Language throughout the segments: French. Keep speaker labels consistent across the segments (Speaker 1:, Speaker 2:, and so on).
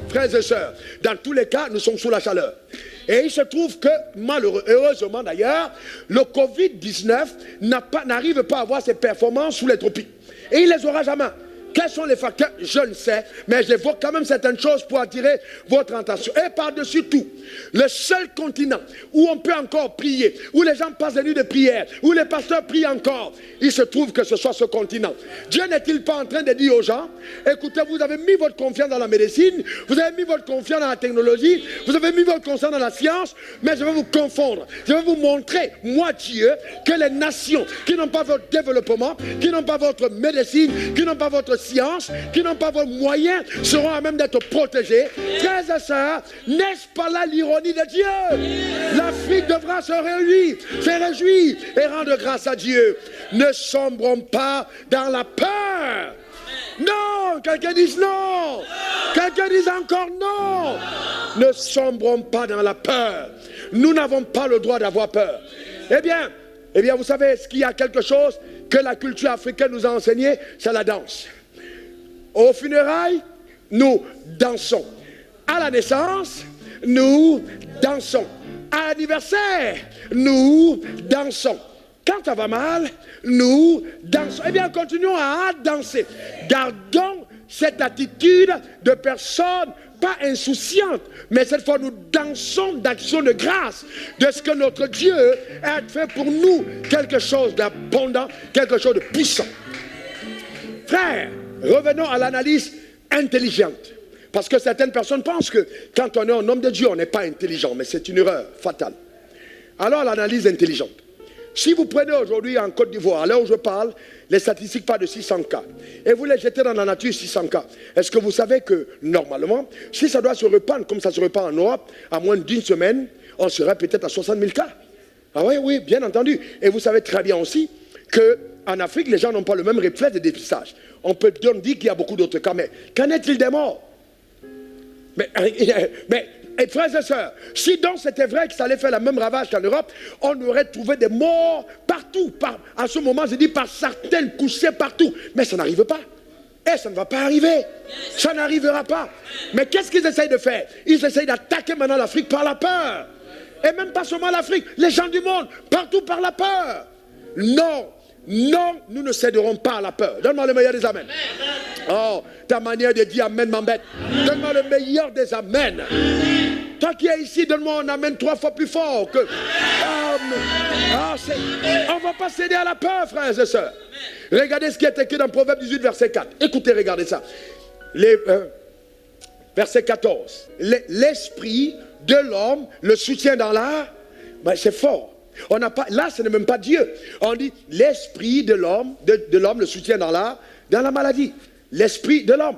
Speaker 1: Frères et sœurs, dans tous les cas, nous sommes sous la chaleur. Et il se trouve que, heureusement d'ailleurs, le Covid-19 n'arrive pas à avoir ses performances sous les tropiques. Et il ne les aura jamais. Quels sont les facteurs? Je ne sais, mais j'évoque quand même certaines choses pour attirer votre attention. Et par-dessus tout, le seul continent où on peut encore prier, où les gens passent des nuits de prière, où les pasteurs prient encore, il se trouve que ce soit ce continent. Dieu n'est-il pas en train de dire aux gens, écoutez, vous avez mis votre confiance dans la médecine, vous avez mis votre confiance dans la technologie, vous avez mis votre confiance dans la science, mais je vais vous confondre, je vais vous montrer, moi Dieu, que les nations qui n'ont pas votre développement, qui n'ont pas votre médecine, qui n'ont pas votre science, qui n'ont pas vos moyens, seront à même d'être protégés. Frères et sœurs, n'est-ce pas là l'ironie de Dieu? L'Afrique devra se réjouir et rendre grâce à Dieu. Ne sombrons pas dans la peur. Non, quelqu'un dise non. Quelqu'un dise encore non. Ne sombrons pas dans la peur. Nous n'avons pas le droit d'avoir peur. Eh bien, vous savez, est-ce qu'il y a quelque chose que la culture africaine nous a enseigné? C'est la danse. Aux funérailles, nous dansons. À la naissance, nous dansons. À l'anniversaire, nous dansons. Quand ça va mal, nous dansons. Eh bien, continuons à danser. Gardons cette attitude de personnes pas insouciantes, mais cette fois nous dansons d'action de grâce de ce que notre Dieu a fait pour nous. Quelque chose d'abondant, quelque chose de puissant. Frères, revenons à l'analyse intelligente. Parce que certaines personnes pensent que quand on est un homme de Dieu, on n'est pas intelligent. Mais c'est une erreur fatale. Alors l'analyse intelligente. Si vous prenez aujourd'hui en Côte d'Ivoire, à l'heure où je parle, les statistiques parlent de 600 cas. Et vous les jetez dans la nature, 600 cas. Est-ce que vous savez que, normalement, si ça doit se répandre comme ça se répand en Europe, à moins d'une semaine, on serait peut-être à 60 000 cas. Ah oui, bien entendu. Et vous savez très bien aussi qu'en Afrique, les gens n'ont pas le même réflexe de dépistage. On peut dire qu'il y a beaucoup d'autres cas, mais qu'en est-il des morts? Mais frères et sœurs, si donc c'était vrai que ça allait faire la même ravage qu'en Europe, on aurait trouvé des morts partout. À ce moment, je dis par certaines couchées partout. Mais ça n'arrive pas. Et ça ne va pas arriver. Ça n'arrivera pas. Mais qu'est-ce qu'ils essayent de faire? Ils essayent d'attaquer maintenant l'Afrique par la peur. Et même pas seulement l'Afrique, les gens du monde, partout par la peur. Non, nous ne céderons pas à la peur. Donne-moi le meilleur des amens. Oh, ta manière de dire amen m'embête. Donne-moi le meilleur des amens. Toi qui es ici, donne-moi un amen 3 fois plus fort que... on ne va pas céder à la peur, frères et sœurs. Regardez ce qui est écrit dans Proverbe 18, verset 4. Écoutez, regardez ça. Verset 14. L'esprit de l'homme le soutient dans l'art. Ben, c'est fort. On n'a pas, là, ce n'est même pas Dieu. On dit l'esprit de l'homme, de l'homme le soutient dans la maladie. L'esprit de l'homme.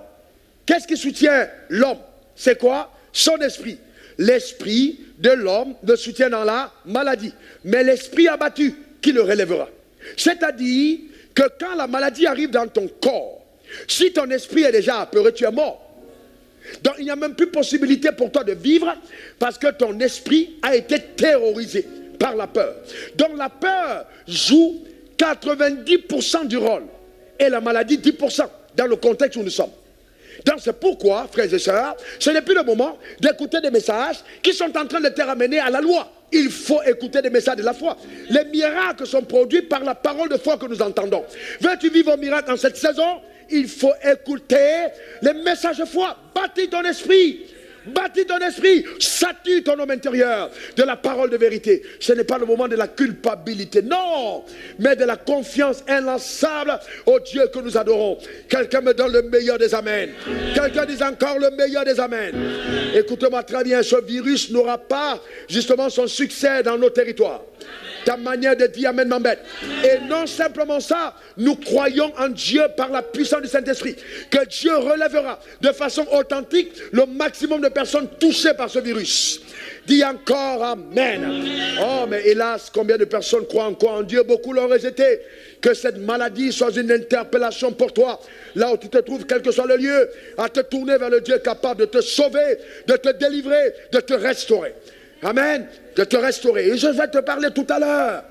Speaker 1: Qu'est-ce qui soutient l'homme? C'est quoi? Son esprit. L'esprit de l'homme le soutient dans la maladie. Mais l'esprit abattu, qui le relèvera? C'est-à-dire que quand la maladie arrive dans ton corps, si ton esprit est déjà apeuré, tu es mort. Donc il n'y a même plus possibilité pour toi de vivre parce que ton esprit a été terrorisé par la peur. Donc la peur joue 90% du rôle et la maladie 10% dans le contexte où nous sommes. Donc c'est pourquoi, frères et sœurs, ce n'est plus le moment d'écouter des messages qui sont en train de te ramener à la loi. Il faut écouter des messages de la foi. Les miracles sont produits par la parole de foi que nous entendons. Veux-tu vivre un miracle en cette saison? Il faut écouter les messages de foi. Bâtis ton esprit. Bâtis ton esprit, sature ton homme intérieur de la parole de vérité. Ce n'est pas le moment de la culpabilité, non, mais de la confiance inlassable au Dieu que nous adorons. Quelqu'un me donne le meilleur des amens. Quelqu'un dit encore le meilleur des amens. Écoutez-moi très bien, ce virus n'aura pas justement son succès dans nos territoires. Ta manière de dire amen m'embête. Et non simplement ça, nous croyons en Dieu par la puissance du Saint-Esprit, que Dieu relèvera de façon authentique le maximum de personnes touchées par ce virus. Dis encore amen. Oh, mais hélas, combien de personnes croient encore en Dieu? Beaucoup l'ont rejeté. Que cette maladie soit une interpellation pour toi, là où tu te trouves, quel que soit le lieu, à te tourner vers le Dieu capable de te sauver, de te délivrer, de te restaurer. Amen. De te restaurer. Et je vais te parler tout à l'heure.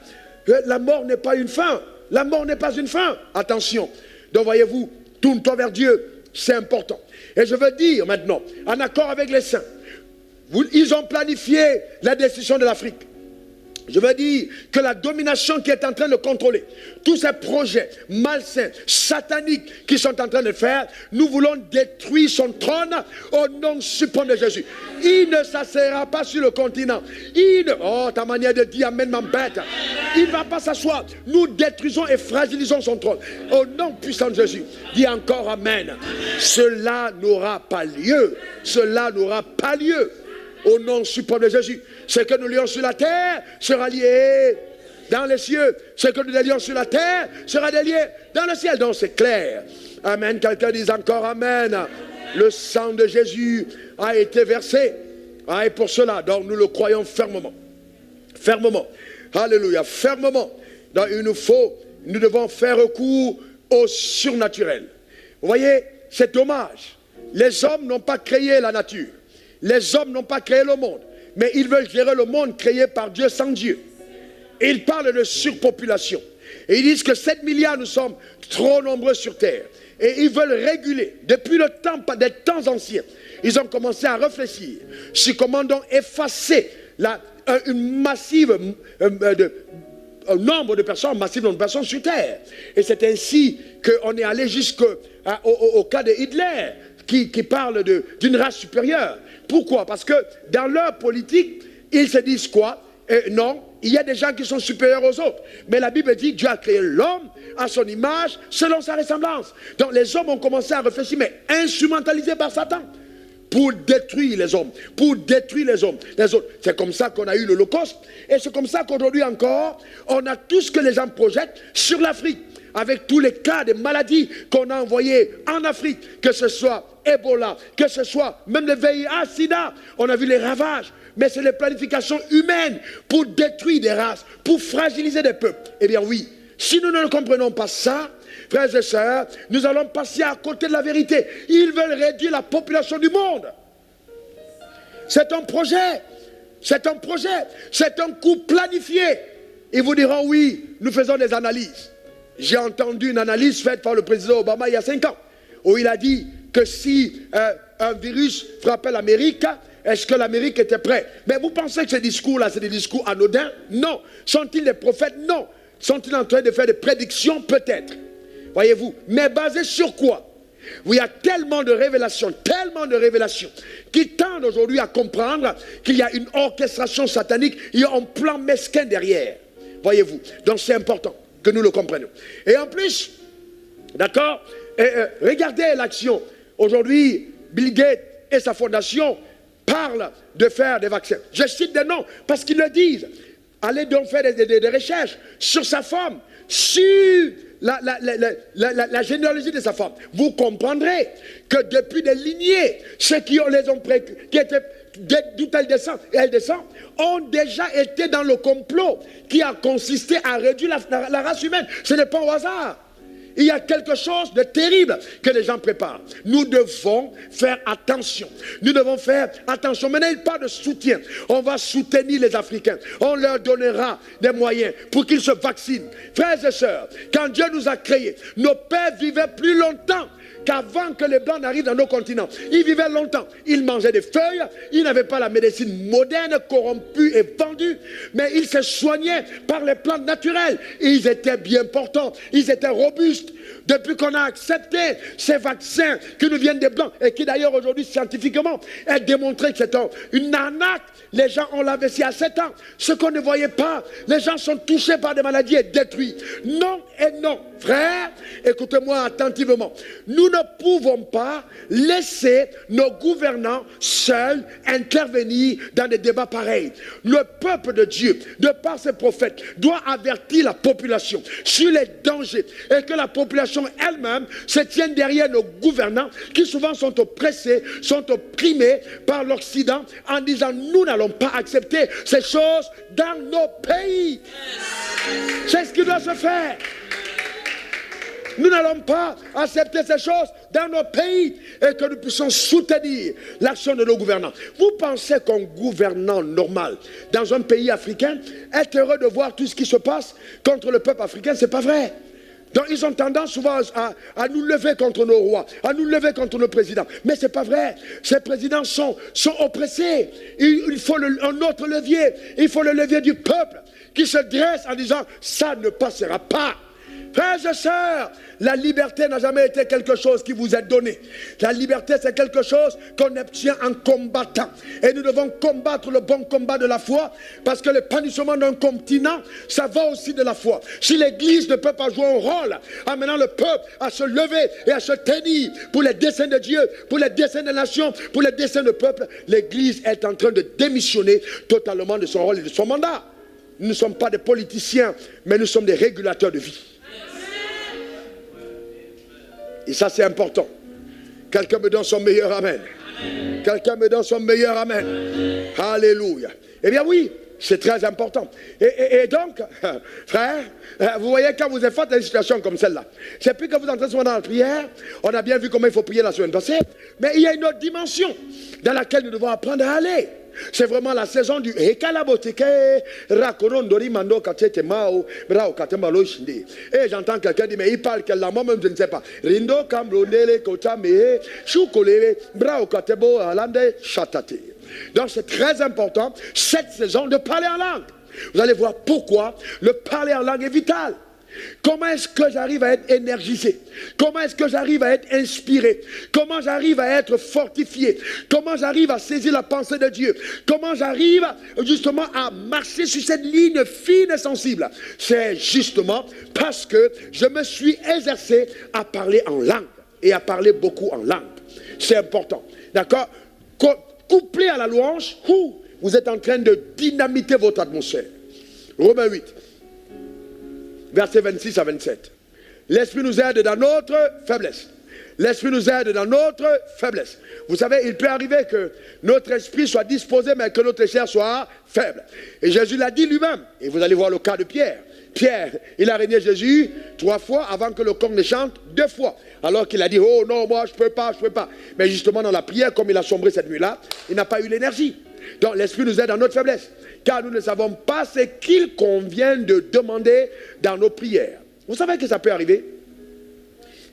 Speaker 1: La mort n'est pas une fin. La mort n'est pas une fin. Attention. Donc voyez-vous, tourne-toi vers Dieu. C'est important. Et je veux dire maintenant, en accord avec les saints, ils ont planifié la destruction de l'Afrique. Je veux dire que la domination qui est en train de contrôler tous ces projets malsains, sataniques qui sont en train de faire, nous voulons détruire son trône au nom suprême de Jésus. Il ne s'asseyera pas sur le continent. Oh, ta manière de dire amen m'embête. Il ne va pas s'asseoir. Nous détruisons et fragilisons son trône. Au nom puissant de Jésus. Dis encore amen. Cela n'aura pas lieu. Cela n'aura pas lieu. Au nom suprême de Jésus. Ce que nous lions sur la terre sera lié dans les cieux. Ce que nous lions sur la terre sera lié dans le ciel. Donc c'est clair. Amen. Quelqu'un dit encore amen. Le sang de Jésus a été versé. Ah, et pour cela, donc nous le croyons fermement. Fermement. Alléluia. Fermement. Donc nous devons faire recours au surnaturel. Vous voyez, c'est dommage. Les hommes n'ont pas créé la nature. Les hommes n'ont pas créé le monde, mais ils veulent gérer le monde créé par Dieu sans Dieu. Et ils parlent de surpopulation. Et ils disent que 7 milliards, nous sommes trop nombreux sur Terre. Et ils veulent réguler. Depuis le temps, des temps anciens, ils ont commencé à réfléchir sur comment donc effacer un nombre de personnes, massif nombre de personnes sur Terre. Et c'est ainsi qu'on est allé jusqu'au cas de Hitler, qui parle d'une race supérieure. Pourquoi? Parce que dans leur politique, ils se disent quoi? Non, il y a des gens qui sont supérieurs aux autres. Mais la Bible dit que Dieu a créé l'homme à son image, selon sa ressemblance. Donc les hommes ont commencé à réfléchir, mais instrumentalisés par Satan, pour détruire les hommes, pour détruire les hommes, les autres. C'est comme ça qu'on a eu l'Holocauste. Et c'est comme ça qu'aujourd'hui encore, on a tout ce que les gens projettent sur l'Afrique. Avec tous les cas de maladies qu'on a envoyés en Afrique, que ce soit Ebola, que ce soit même le VIH, SIDA, on a vu les ravages. Mais c'est les planifications humaines pour détruire des races, pour fragiliser des peuples. Eh bien oui, si nous ne comprenons pas ça, frères et sœurs, nous allons passer à côté de la vérité. Ils veulent réduire la population du monde. C'est un projet. C'est un projet. C'est un coup planifié. Ils vous diront oui, nous faisons des analyses. J'ai entendu une analyse faite par le président Obama il y a 5 ans, où il a dit que si un virus frappait l'Amérique, est-ce que l'Amérique était prête? Mais vous pensez que ces discours-là, c'est des discours anodins? Non. Sont-ils des prophètes? Non. Sont-ils en train de faire des prédictions? Peut-être. Voyez-vous. Mais basé sur quoi? Il y a tellement de révélations qui tendent aujourd'hui à comprendre qu'il y a une orchestration satanique, il y a un plan mesquin derrière. Voyez-vous. Donc c'est important que nous le comprenions. Et en plus, d'accord, regardez l'action. Aujourd'hui, Bill Gates et sa fondation parlent de faire des vaccins. Je cite des noms parce qu'ils le disent. Allez donc faire des recherches sur sa femme, sur la généalogie de sa femme. Vous comprendrez que depuis des lignées, ceux qui étaient d'où elle descend, ont déjà été dans le complot qui a consisté à réduire la race humaine. Ce n'est pas au hasard. Il y a quelque chose de terrible que les gens préparent. Nous devons faire attention. Nous devons faire attention. Maintenant, il parle de soutien. On va soutenir les Africains. On leur donnera des moyens pour qu'ils se vaccinent. Frères et sœurs, quand Dieu nous a créés, nos pères vivaient plus longtemps qu'avant que les Blancs n'arrivent dans nos continents. Ils vivaient longtemps. Ils mangeaient des feuilles. Ils n'avaient pas la médecine moderne, corrompue et vendue. Mais ils se soignaient par les plantes naturelles. Ils étaient bien portants. Ils étaient robustes. Depuis qu'on a accepté ces vaccins qui nous viennent des Blancs et qui d'ailleurs aujourd'hui scientifiquement est démontré que c'est une arnaque, les gens ont la vessie à 7 ans. Ce qu'on ne voyait pas, les gens sont touchés par des maladies et détruits. Non et non. Frères, écoutez-moi attentivement. Nous ne pouvons pas laisser nos gouvernants seuls intervenir dans des débats pareils. Le peuple de Dieu, de par ses prophètes, doit avertir la population sur les dangers et que la population elle-même se tienne derrière nos gouvernants qui souvent sont oppressés, sont opprimés par l'Occident en disant nous n'allons pas accepter ces choses dans nos pays. C'est ce qui doit se faire. Nous n'allons pas accepter ces choses dans nos pays. et que nous puissions soutenir l'action de nos gouvernants. Vous pensez qu'un gouvernant normal dans un pays africain est heureux de voir tout ce qui se passe contre le peuple africain? Ce n'est pas vrai. Donc ils ont tendance souvent à nous lever contre nos rois, à nous lever contre nos présidents. Mais ce n'est pas vrai. Ces présidents sont oppressés. Il faut un autre levier. Il faut le levier du peuple qui se dresse en disant « ça ne passera pas ». Frères et sœurs, la liberté n'a jamais été quelque chose qui vous est donné. La liberté, c'est quelque chose qu'on obtient en combattant. Et nous devons combattre le bon combat de la foi, parce que le punissement d'un continent, ça va aussi de la foi. Si l'Église ne peut pas jouer un rôle, amenant le peuple à se lever et à se tenir pour les desseins de Dieu, pour les desseins des nations, pour les desseins du peuple, l'Église est en train de démissionner totalement de son rôle et de son mandat. Nous ne sommes pas des politiciens, mais nous sommes des régulateurs de vie. Et ça, c'est important. Quelqu'un me donne son meilleur amen. Quelqu'un me donne son meilleur amen. Alléluia. Eh bien oui, c'est très important. Et donc, frère, vous voyez, quand vous êtes face à une situation comme celle-là, c'est plus que vous entrez souvent dans la prière. On a bien vu comment il faut prier la semaine passée. Mais il y a une autre dimension dans laquelle nous devons apprendre à aller. C'est vraiment la saison du Ekalabotike, Rakorondori Mando Katete Mao, Brao Katemalo Shinde. Et j'entends quelqu'un dire, mais il parle quelle langue, moi-même je ne sais pas. Rindo Kambrondele Kotame, Choukole, Brao Katebo Alande Chatate. Donc c'est très important, cette saison, de parler en langue. Vous allez voir pourquoi le parler en langue est vital. Comment est-ce que j'arrive à être énergisé? Comment est-ce que j'arrive à être inspiré? Comment j'arrive à être fortifié? Comment j'arrive à saisir la pensée de Dieu? Comment j'arrive justement à marcher sur cette ligne fine et sensible? C'est justement parce que je me suis exercé à parler en langue et à parler beaucoup en langue. C'est important. D'accord? Couplé à la louange, vous êtes en train de dynamiter votre atmosphère. Romains 8. Versets 26 à 27. L'Esprit nous aide dans notre faiblesse. L'Esprit nous aide dans notre faiblesse. Vous savez, il peut arriver que notre esprit soit disposé, mais que notre chair soit faible. Et Jésus l'a dit lui-même. Et vous allez voir le cas de Pierre. Pierre, il a régné Jésus 3 fois avant que le corps ne chante 2 fois. Alors qu'il a dit, oh non, moi je ne peux pas, je ne peux pas. Mais justement dans la prière, comme il a sombré cette nuit-là, il n'a pas eu l'énergie. Donc l'Esprit nous aide dans notre faiblesse. Car nous ne savons pas ce qu'il convient de demander dans nos prières. Vous savez que ça peut arriver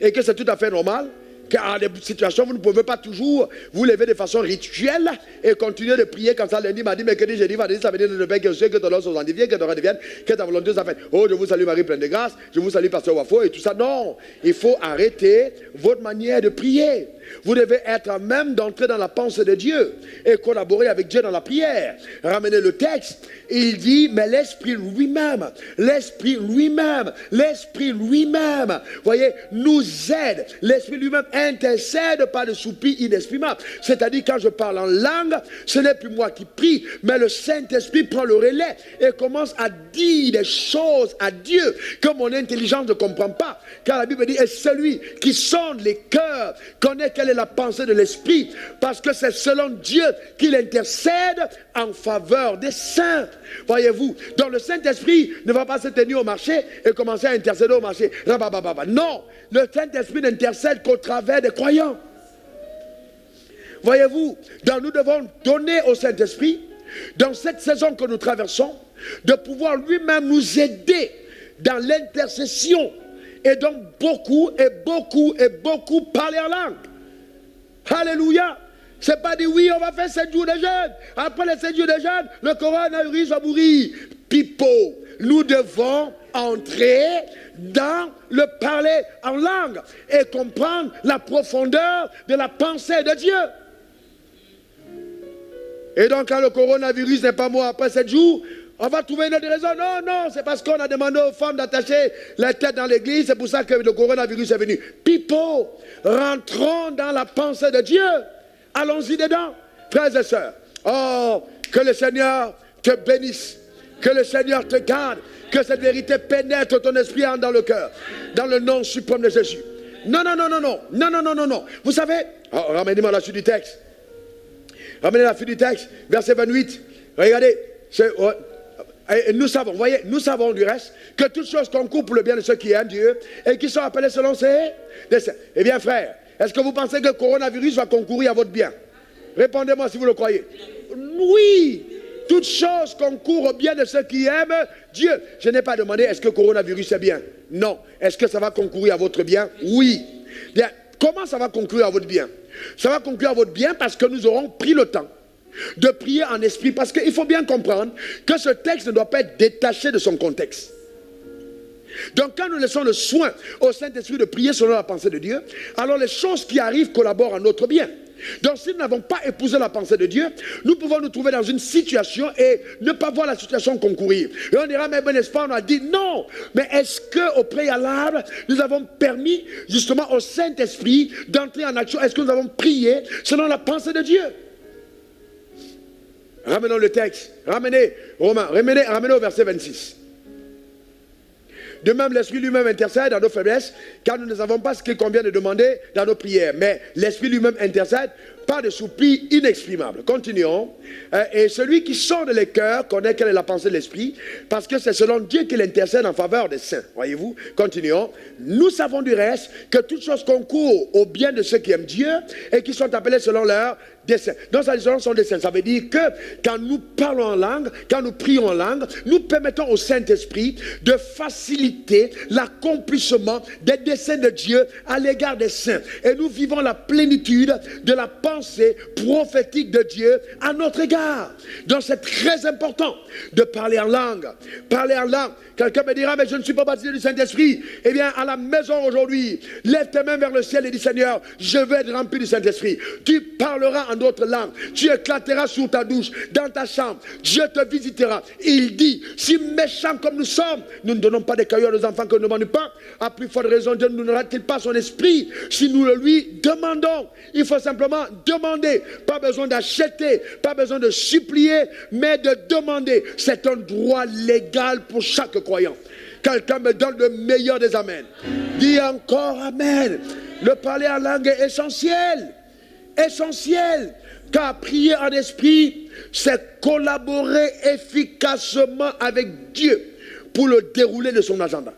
Speaker 1: et que c'est tout à fait normal, car dans des situations, vous ne pouvez pas toujours vous lever de façon rituelle et continuer de prier comme ça. Lundi, mardi, mercredi, jeudi, vendredi, ça veut dire de Père que je sais que ton nom soit sanctifié, que ton règne vienne, que ta volonté soit faite. Oh, je vous salue Marie pleine de grâce, je vous salue Pasteur Wafo et tout ça. Non, il faut arrêter votre manière de prier. Vous devez être à même d'entrer dans la pensée de Dieu et collaborer avec Dieu dans la prière. Ramenez le texte. Il dit, mais l'Esprit lui-même, l'Esprit lui-même, l'Esprit lui-même, voyez, nous aide. L'Esprit lui-même intercède par des soupirs inexprimables. C'est-à-dire, quand je parle en langue, ce n'est plus moi qui prie, mais le Saint-Esprit prend le relais et commence à dire des choses à Dieu que mon intelligence ne comprend pas. Car la Bible dit, et celui qui sonde les cœurs connaît quelle est la pensée de l'Esprit, parce que c'est selon Dieu qu'il intercède en faveur des saints. Voyez-vous, donc le Saint-Esprit ne va pas se tenir au marché et commencer à intercéder au marché. Non, le Saint-Esprit n'intercède qu'au travers des croyants. Voyez-vous, donc nous devons donner au Saint-Esprit, dans cette saison que nous traversons, de pouvoir lui-même nous aider dans l'intercession. Et donc beaucoup parler en langue. Alléluia. C'est pas dit oui, on va faire 7 jours de jeûne. Après les 7 jours de jeûne, le coronavirus va mourir. Pipo, nous devons entrer dans le parler en langue et comprendre la profondeur de la pensée de Dieu. Et donc quand le coronavirus n'est pas mort après 7 jours, on va trouver une autre raison. Non, c'est parce qu'on a demandé aux femmes d'attacher la tête dans l'église, c'est pour ça que le coronavirus est venu. Pipo, rentrons dans la pensée de Dieu. Allons-y dedans, frères et sœurs. Oh, que le Seigneur te bénisse, que le Seigneur te garde, que cette vérité pénètre ton esprit dans le cœur, dans le nom suprême de Jésus. Non. Vous savez, ramenez-moi la suite du texte. Ramenez la suite du texte, verset 28. Regardez, nous savons, voyez, nous savons du reste que toutes choses concourent pour le bien de ceux qui aiment Dieu et qui sont appelés selon ses desseins. Eh bien, frères, Est-ce que vous pensez que le coronavirus va concourir à votre bien? Répondez-moi si vous le croyez. Oui, toutes choses concourent au bien de ceux qui aiment Dieu. Je n'ai pas demandé est-ce que le coronavirus est bien. Non. Est-ce que ça va concourir à votre bien? Oui. Bien, comment ça va concourir à votre bien? Ça va concourir à votre bien parce que nous aurons pris le temps de prier en esprit. Parce qu'il faut bien comprendre que ce texte ne doit pas être détaché de son contexte. Donc quand nous laissons le soin au Saint-Esprit de prier selon la pensée de Dieu, alors les choses qui arrivent collaborent à notre bien. Donc si nous n'avons pas épousé la pensée de Dieu, nous pouvons nous trouver dans une situation et ne pas voir la situation concourir. Et on dira, mais n'est-ce pas, on a dit non. Mais est-ce qu'au préalable, nous avons permis justement au Saint-Esprit d'entrer en action? Est-ce que nous avons prié selon la pensée de Dieu? Ramenons le texte. Ramenez Romains, ramenez au verset 26. De même, l'Esprit lui-même intercède dans nos faiblesses, car nous ne savons pas ce qu'il convient de demander dans nos prières. Mais l'Esprit lui-même intercède par des soupirs inexprimables. Continuons. Et celui qui sonde les cœurs connaît quelle est la pensée de l'Esprit, parce que c'est selon Dieu qu'il intercède en faveur des saints. Voyez-vous? Continuons. Nous savons du reste que toute chose concourt au bien de ceux qui aiment Dieu et qui sont appelés selon leur dessein. Donc, ça selon son dessein. Ça veut dire que quand nous parlons en langue, quand nous prions en langue, nous permettons au Saint-Esprit de faciliter l'accomplissement des desseins de Dieu à l'égard des saints. Et nous vivons la plénitude de la pensée prophétique de Dieu à notre égard. Donc, c'est très important de parler en langue. Parler en langue. Quelqu'un me dira, mais je ne suis pas baptisé du Saint-Esprit. Eh bien, à la maison aujourd'hui, lève tes mains vers le ciel et dis, Seigneur, je veux être rempli du Saint-Esprit. Tu parleras en d'autres langues. Tu éclateras sous ta douche, dans ta chambre. Dieu te visitera. Il dit, si méchants comme nous sommes, nous ne donnons pas des cailloux à nos enfants que nous ne demandons pas. À plus forte raison, Dieu ne nous donnera-t-il pas son esprit si nous le lui demandons? Il faut simplement demander. Pas besoin d'acheter, pas besoin de supplier, mais de demander. C'est un droit légal pour chaque croyant. Quelqu'un me donne le meilleur des amens. Dis encore amen. Le parler en langue est essentiel. Essentiel. Car prier en esprit, c'est collaborer efficacement avec Dieu pour le dérouler de son agenda.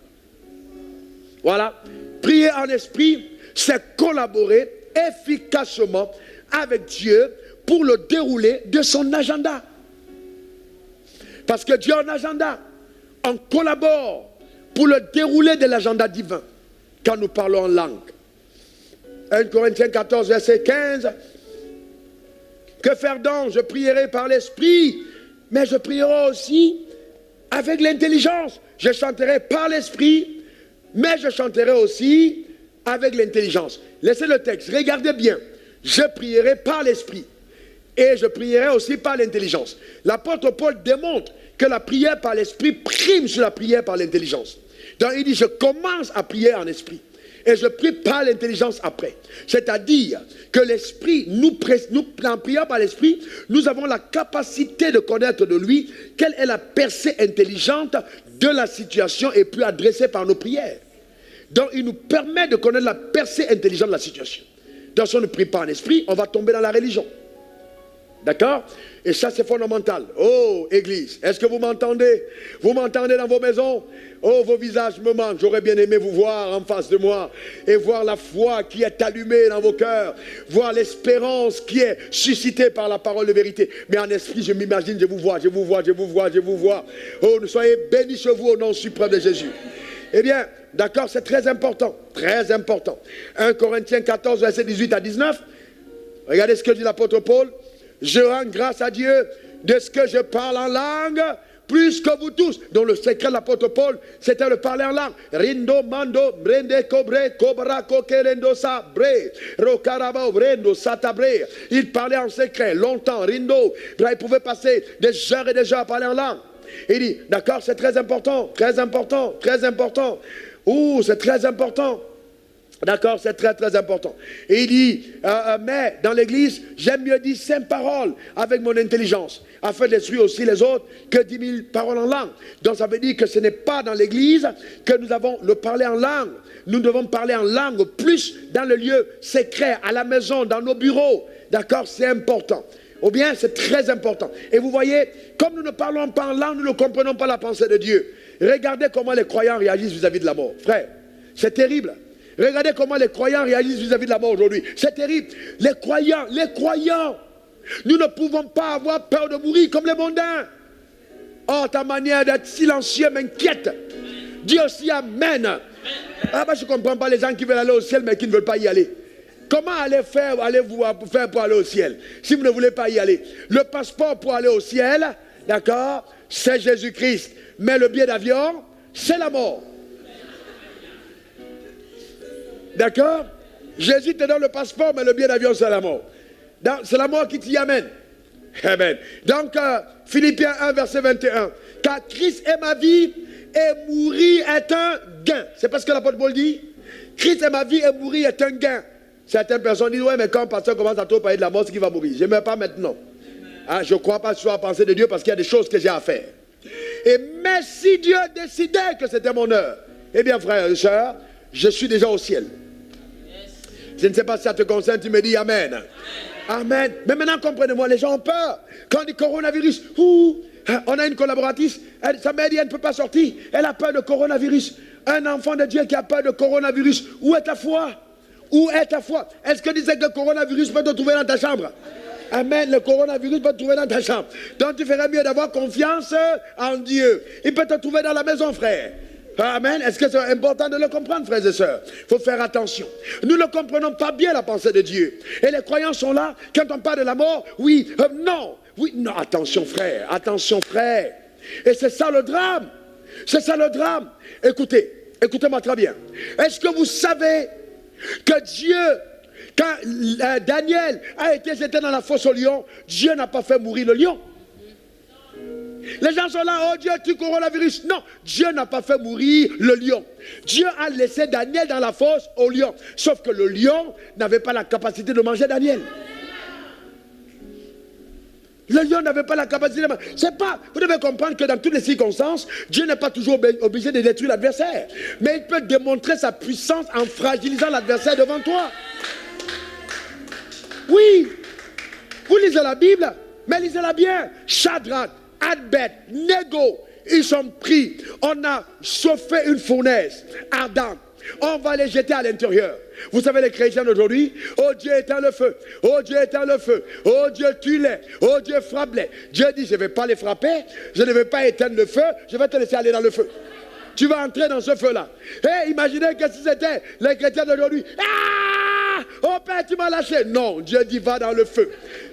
Speaker 1: Voilà. Prier en esprit, c'est collaborer efficacement avec Dieu pour le dérouler de son agenda. Parce que Dieu a un agenda. On collabore pour le dérouler de l'agenda divin quand nous parlons en langue. 1 Corinthiens 14, verset 15. Que faire donc? Je prierai par l'esprit, mais je prierai aussi avec l'intelligence. Je chanterai par l'esprit, mais je chanterai aussi avec l'intelligence. Laissez le texte, regardez bien. Je prierai par l'esprit et je prierai aussi par l'intelligence. L'apôtre Paul démontre que la prière par l'esprit prime sur la prière par l'intelligence. Donc il dit, je commence à prier en esprit et je prie par l'intelligence après. C'est-à-dire que l'esprit, en priant par l'esprit, nous avons la capacité de connaître de lui quelle est la percée intelligente de la situation et puis adressée par nos prières. Donc il nous permet de connaître la percée intelligente de la situation. Donc si on ne prie pas en esprit, on va tomber dans la religion. D'accord? Et ça c'est fondamental. Oh, Église, est-ce que vous m'entendez? Vous m'entendez dans vos maisons? Oh, vos visages me manquent. J'aurais bien aimé vous voir en face de moi et voir la foi qui est allumée dans vos cœurs, voir l'espérance qui est suscitée par la parole de vérité. Mais en esprit, je m'imagine, je vous vois, je vous vois, je vous vois, je vous vois. Oh, soyez bénis chez vous au nom suprême de Jésus. Eh bien, d'accord, c'est très important. Très important. 1 Corinthiens 14, verset 18 à 19. Regardez ce que dit l'apôtre Paul. Je rends grâce à Dieu de ce que je parle en langue plus que vous tous. Donc le secret de l'apôtre Paul, c'était le parler en langue. Rindo, mando, brende, cobre, cobra, coquerendo, sa, bre, rocaraba, brendo, satabre. Il parlait en secret, longtemps, rindo. Il pouvait passer des heures et des heures à parler en langue. Il dit, d'accord, c'est très important, très important, très important. Ouh, c'est très important. D'accord, c'est très très important. Et il dit, mais dans l'église, j'aime mieux dire 5 paroles avec mon intelligence, afin d'instruire aussi les autres que 10 000 paroles en langue. Donc ça veut dire que ce n'est pas dans l'église que nous avons le parler en langue. Nous devons parler en langue plus dans le lieu secret, à la maison, dans nos bureaux. D'accord, c'est important. Ou bien c'est très important. Et vous voyez, comme nous ne parlons pas en langue, nous ne comprenons pas la pensée de Dieu. Regardez comment les croyants réagissent vis-à-vis de la mort. Frère, c'est terrible. Regardez comment les croyants réagissent vis-à-vis de la mort aujourd'hui. C'est terrible. Les croyants, nous ne pouvons pas avoir peur de mourir comme les mondains. Oh, ta manière d'être silencieux m'inquiète. Dis aussi Amen. Ah ben je ne comprends pas les gens qui veulent aller au ciel mais qui ne veulent pas y aller. Comment allez-vous faire pour aller au ciel si vous ne voulez pas y aller? Le passeport pour aller au ciel, d'accord, c'est Jésus-Christ. Mais le billet d'avion, c'est la mort. D'accord? Jésus te donne le passeport, mais le billet d'avion, c'est la mort. C'est la mort qui t'y amène. Amen. Donc, Philippiens 1, verset 21. Car Christ est ma vie et mourir est un gain. C'est pas ce que l'apôtre Paul dit? Christ est ma vie et mourir est un gain. Certaines personnes disent, ouais, mais quand le pasteur commence à trop parler de la mort, c'est qu'il va mourir. Je n'aime pas maintenant. Ah, je ne crois pas sur la pensée de Dieu parce qu'il y a des choses que j'ai à faire. Mais si Dieu décidait que c'était mon heure, eh bien, frères et sœurs, je suis déjà au ciel. Je ne sais pas si ça te concerne, tu me dis Amen. Amen. Mais maintenant, comprenez-moi, les gens ont peur. Quand on dit coronavirus, on a une collaboratrice, sa mère dit elle ne peut pas sortir, elle a peur de coronavirus. Un enfant de Dieu qui a peur de coronavirus, où est ta foi? Où est ta foi? Est-ce que tu sais que le coronavirus peut te trouver dans ta chambre? Amen, le coronavirus peut te trouver dans ta chambre. Donc tu ferais mieux d'avoir confiance en Dieu. Il peut te trouver dans la maison, frère. Amen. Est-ce que c'est important de le comprendre, frères et sœurs? Il faut faire attention. Nous ne comprenons pas bien la pensée de Dieu. Et les croyants sont là, quand on parle de la mort, oui, non. Oui, non, attention frère, attention frère. Et c'est ça le drame. C'est ça le drame. Écoutez-moi très bien. Est-ce que vous savez que Dieu, quand Daniel a été jeté dans la fosse au lion, Dieu n'a pas fait mourir le lion? Les gens sont là, oh Dieu, tu coronavirus. Non, Dieu n'a pas fait mourir le lion. Dieu a laissé Daniel dans la fosse au lion. Sauf que le lion n'avait pas la capacité de manger Daniel. Le lion n'avait pas la capacité de manger. C'est pas, vous devez comprendre que dans toutes les circonstances, Dieu n'est pas toujours obligé de détruire l'adversaire. Mais il peut démontrer sa puissance en fragilisant l'adversaire devant toi. Oui, vous lisez la Bible, mais lisez-la bien. Shadrach, Abed-Nego, ils sont pris. On a chauffé une fournaise ardente. On va les jeter à l'intérieur. Vous savez, les chrétiens d'aujourd'hui, oh Dieu éteint le feu, oh Dieu éteint le feu, oh Dieu tue-les, oh Dieu frappe-les. Dieu dit, je ne vais pas les frapper, je ne vais pas éteindre le feu, je vais te laisser aller dans le feu. Tu vas entrer dans ce feu-là. Et imaginez que si c'était les chrétiens d'aujourd'hui. Ah! Oh Père, tu m'as lâché. Non, Dieu dit, va dans le feu.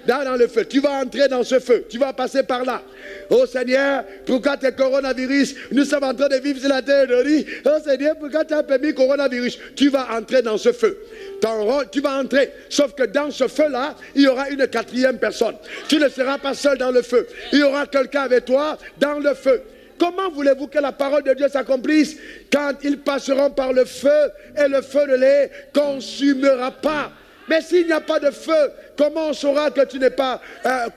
Speaker 1: Dans le feu. Tu vas entrer dans ce feu. Tu vas passer par là. Oh Seigneur, pourquoi tes coronavirus? Nous sommes en train de vivre sur la terre aujourd'hui. Oh Seigneur, pourquoi tu as permis coronavirus? Tu vas entrer dans ce feu. Ton rôle, tu vas entrer. Sauf que dans ce feu-là, il y aura une quatrième personne. Tu ne seras pas seul dans le feu. Il y aura quelqu'un avec toi dans le feu. Comment voulez-vous que la parole de Dieu s'accomplisse quand ils passeront par le feu et le feu ne les consumera pas? Mais s'il n'y a pas de feu, comment on saura que tu n'es pas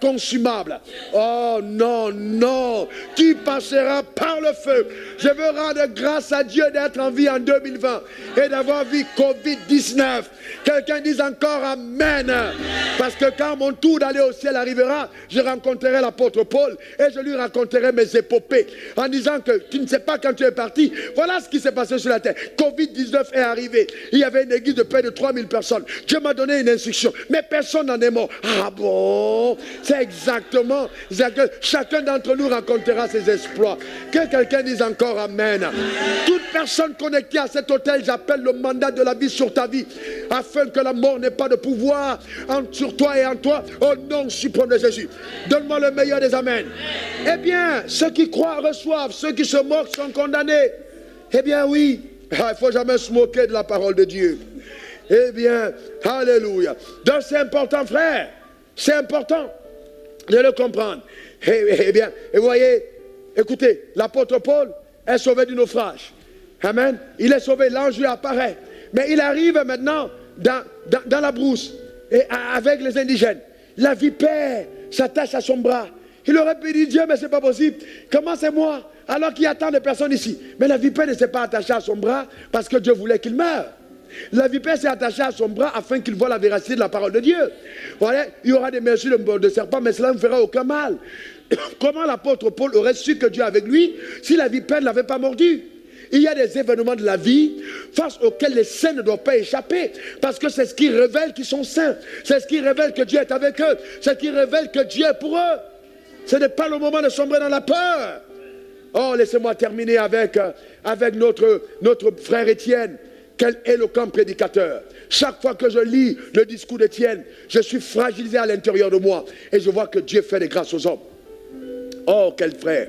Speaker 1: consumable? Oh non, non, tu passeras par le feu. Je veux rendre grâce à Dieu d'être en vie en 2020 et d'avoir vu Covid-19. Quelqu'un dise encore Amen. Parce que quand mon tour d'aller au ciel arrivera, je rencontrerai l'apôtre Paul et je lui raconterai mes épopées en disant que tu ne sais pas quand tu es parti. Voilà ce qui s'est passé sur la terre. Covid-19 est arrivé. Il y avait une église de près de 3000 personnes. Dieu m'a donné une instruction, mais personne n'en est mort. Ah bon? C'est exactement. Chacun d'entre nous racontera ses exploits. Que quelqu'un dise encore Amen. Toute personne connectée à cet hôtel, j'appelle le mandat de la vie sur ta vie, afin que la mort n'ait pas de pouvoir sur toi et en toi, au nom suprême de Jésus. Donne-moi le meilleur des Amen. Eh bien, ceux qui croient reçoivent, ceux qui se moquent sont condamnés. Eh bien oui, il ne faut jamais se moquer de la parole de Dieu. Eh bien, alléluia. Donc c'est important, frère. C'est important de le comprendre. Eh bien, et vous voyez, écoutez, l'apôtre Paul est sauvé du naufrage. Amen. Il est sauvé, l'ange lui apparaît. Mais il arrive maintenant dans la brousse et avec les indigènes. La vipère s'attache à son bras. Il aurait pu dire, Dieu, mais ce n'est pas possible. Comment c'est moi? Alors qu'il y a tant de personnes ici. Mais la vipère ne s'est pas attachée à son bras parce que Dieu voulait qu'il meure. La vipère s'est attachée à son bras afin qu'il voie la véracité de la parole de Dieu. Voilà, il y aura des morsures de serpent, mais cela ne fera aucun mal. Comment l'apôtre Paul aurait su que Dieu est avec lui si la vipère ne l'avait pas mordu? il y a des événements de la vie face auxquels les saints ne doivent pas échapper. Parce que c'est ce qui révèle qu'ils sont saints. C'est ce qui révèle que Dieu est avec eux. C'est ce qui révèle que Dieu est pour eux. Ce n'est pas le moment de sombrer dans la peur. Oh, laissez-moi terminer avec notre frère Étienne. Quel éloquent prédicateur. Chaque fois que je lis le discours d'Étienne, je suis fragilisé à l'intérieur de moi. Et je vois que Dieu fait des grâces aux hommes. Oh, quel frère.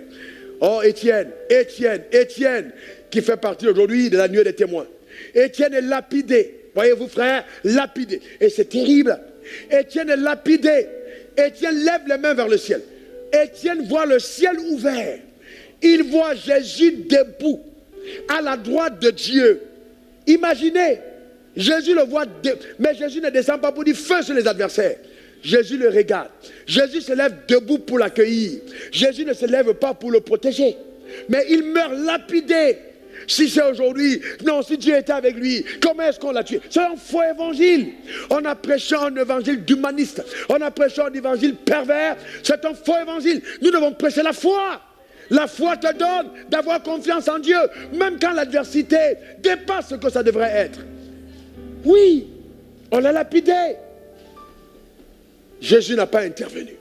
Speaker 1: Oh, Étienne, qui fait partie aujourd'hui de la nuée des témoins. Étienne est lapidé. Voyez-vous, frère, lapidé. Et c'est terrible. Étienne est lapidé. Étienne lève les mains vers le ciel. Étienne voit le ciel ouvert. Il voit Jésus debout, à la droite de Dieu. Imaginez, Jésus le voit, mais Jésus ne descend pas pour dire feu sur les adversaires. Jésus le regarde. Jésus se lève debout pour l'accueillir. Jésus ne se lève pas pour le protéger. Mais il meurt lapidé. Si c'est aujourd'hui, non, si Dieu était avec lui, comment est-ce qu'on l'a tué? C'est un faux évangile. On a prêché un évangile d'humaniste. On a prêché un évangile pervers. C'est un faux évangile. Nous devons prêcher la foi. La foi te donne d'avoir confiance en Dieu, même quand l'adversité dépasse ce que ça devrait être. Oui, on l'a lapidé. Jésus n'a pas intervenu.